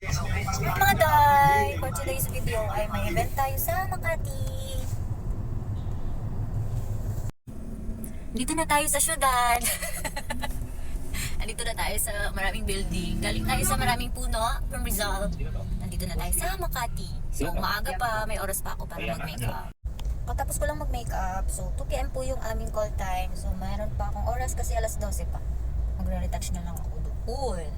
Mga day, for today's video ay may event tayo sa Makati. Dito na tayo sa syudad. Nandito na tayo sa maraming building. Galing tayo sa maraming puno from Rizal. Nandito na tayo sa Makati. So maaga pa, may oras pa ako para mag-makeup. Pagtapos ko lang mag-makeup, so 2 PM po yung aming call time. So mayroon pa akong oras kasi alas 12 pa. Magre-retouch na lang ako doon.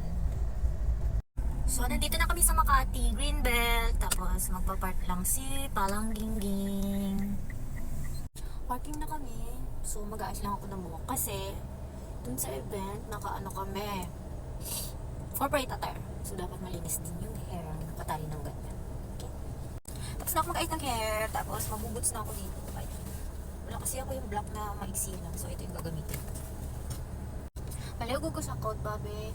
So nandito na kami sa Makati, Greenbelt. Tapos magpa-park lang si Palanggingging. Parking na kami. So mag-aayos lang ako ng buhok kasi dun sa event, naka-ano kami, corporate attire. So dapat malinis din yung hair, nakatali ng ganyan. Okay. Tapos na ako mag-ayos ng hair, tapos mabubuts na ako dito. Ay, wala kasi ako yung black na maiksi lang. So ito yung gagamitin. Palayo ko sa coat, babe.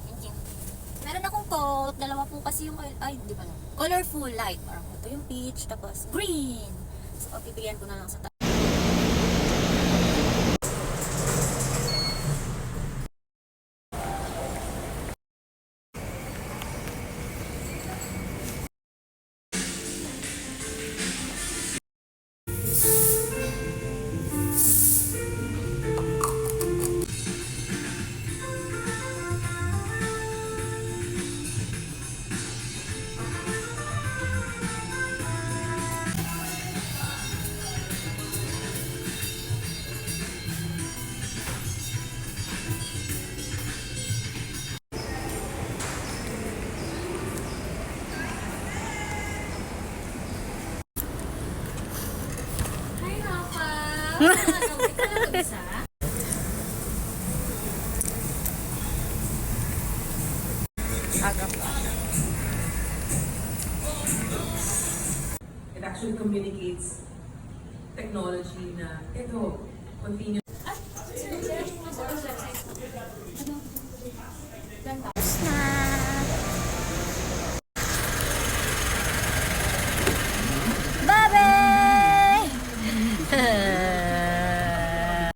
Thank you. Meron akong coat, dalawa po kasi yung, ay, di ba lang, colorful light. Parang ito yung peach, tapos green. So pipilian ko na lang sa agap. It actually communicates technology na ito, continue.